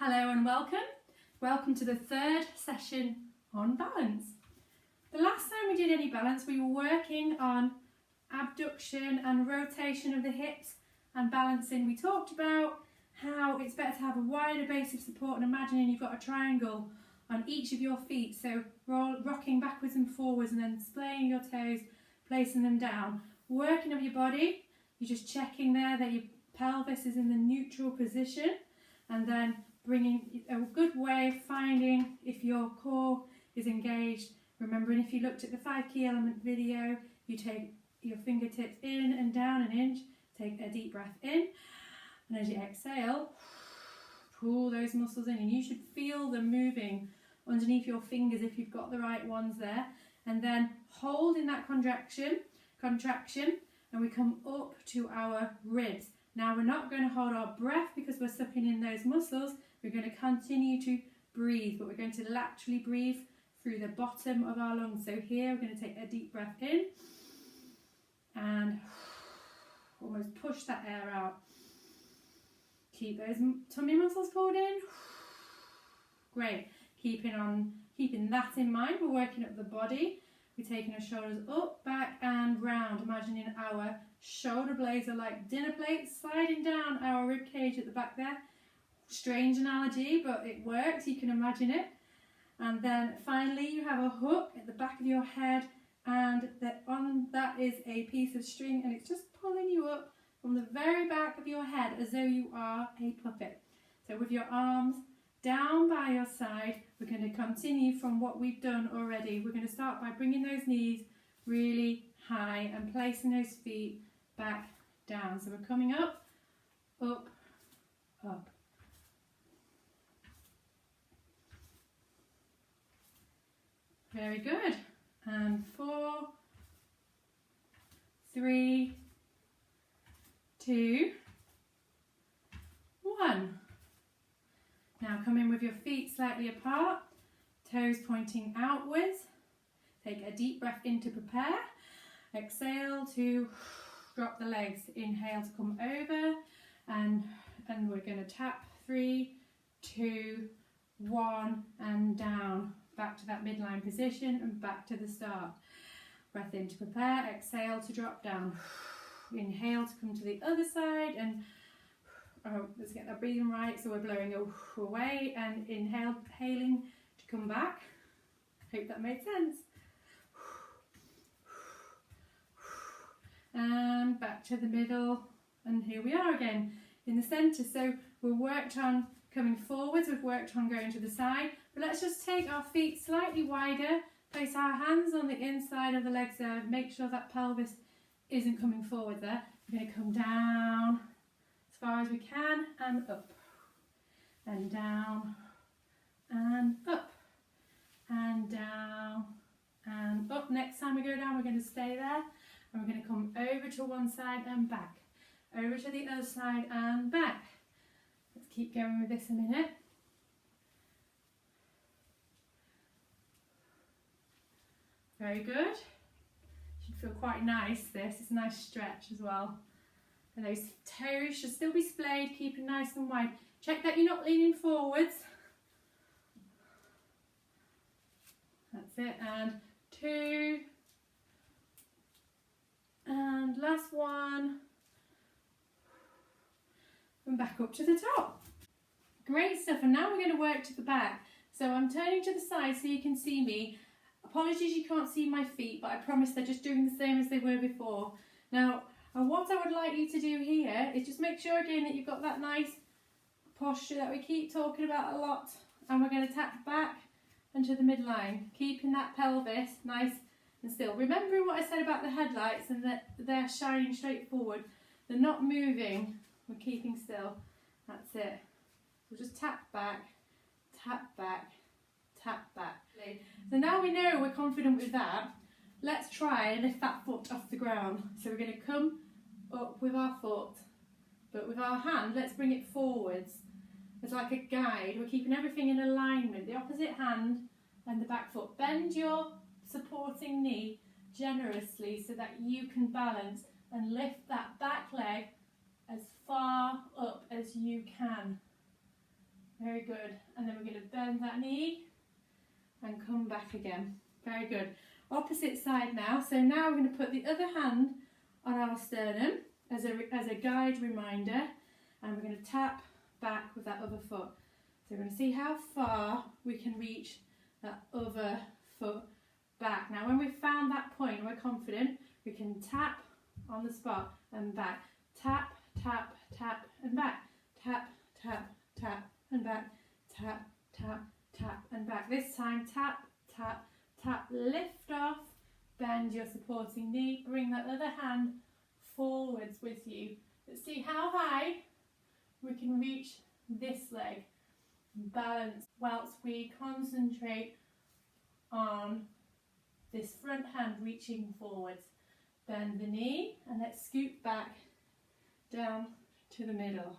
Hello and welcome. Welcome to the third session on balance. The last time we did any balance, we were working on abduction and rotation of the hips and balancing. We talked about how it's better to have a wider base of support, and imagining you've got a triangle on each of your feet, so rocking backwards and forwards and then splaying your toes, placing them down. Working of your body, you're just checking there that your pelvis is in the neutral position, and then bringing a good way of finding if your core is engaged. Remembering, if you looked at the 5 key element video, you take your fingertips in and down an inch, take a deep breath in, and as you exhale, pull those muscles in, and you should feel them moving underneath your fingers if you've got the right ones there, and then hold in that contraction, and we come up to our ribs. Now we're not going to hold our breath because we're sucking in those muscles. We're going to continue to breathe, but we're going to laterally breathe through the bottom of our lungs. So here we're going to take a deep breath in and almost push that air out. Keep those tummy muscles pulled in. Great. Keeping that in mind, we're working up the body. We're taking our shoulders up, back and round, imagining our shoulder blades are like dinner plates sliding down our rib cage at the back there. Strange analogy, but it works, you can imagine it. And then finally you have a hook at the back of your head, and on that is a piece of string, and it's just pulling you up from the very back of your head as though you are a puppet. So with your arms down by your side, we're going to continue from what we've done already. We're going to start by bringing those knees really high and placing those feet back down. So we're coming up, up, up. Very good. And 4, 3, 2, 1. Now come in with your feet slightly apart, toes pointing outwards. Take a deep breath in to prepare. Exhale to drop the legs. Inhale to come over, and we're going to tap 3, 2, 1 and down. Back to that midline position and back to the start. Breath in to prepare. Exhale to drop down. Inhale to come to the other side, and let's get that breathing right. So we're blowing away and inhaling to come back. Hope that made sense. And back to the middle, and here we are again in the centre. So we've worked on coming forwards, we've worked on going to the side, but let's just take our feet slightly wider, place our hands on the inside of the legs there, make sure that pelvis isn't coming forward there. We're going to come down as far as we can, and up, and down, and up, and down, and up. Next time we go down, we're going to stay there, and we're going to come over to one side and back, over to the other side and back. Let's keep going with this a minute. Very good. Should feel quite nice, this. It's a nice stretch as well. And those toes should still be splayed, keeping nice and wide. Check that you're not leaning forwards. That's it. And 2. And last one. And back up to the top. Great stuff. And now we're going to work to the back. So I'm turning to the side so you can see me. Apologies you can't see my feet, but I promise they're just doing the same as they were before. Now, what I would like you to do here is just make sure again that you've got that nice posture that we keep talking about a lot. And we're going to tap back and to the midline, keeping that pelvis nice and still. Remembering what I said about the headlights and that they're shining straight forward. They're not moving. We're keeping still. That's it. We'll just tap back, tap back, tap back. So now we know we're confident with that. Let's try and lift that foot off the ground. So we're going to come up with our foot, but with our hand, let's bring it forwards. It's like a guide. We're keeping everything in alignment. The opposite hand and the back foot. Bend your supporting knee generously so that you can balance and lift that back leg as far up as you can. Very good. And then we're going to bend that knee and come back again. Very good. Opposite side now. So now we're going to put the other hand on our sternum as a guide reminder, and we're going to tap back with that other foot. So we're going to see how far we can reach that other foot back. Now when we've found that point and we're confident, we can tap on the spot and back. Tap, tap, tap and back. Tap, tap, tap and back. Tap, tap, tap and back. This time tap, tap, tap, lift off, bend your supporting knee, bring that other hand forwards with you. Let's see how high we can reach this leg. Balance whilst we concentrate on this front hand reaching forwards. Bend the knee and let's scoot back down to the middle.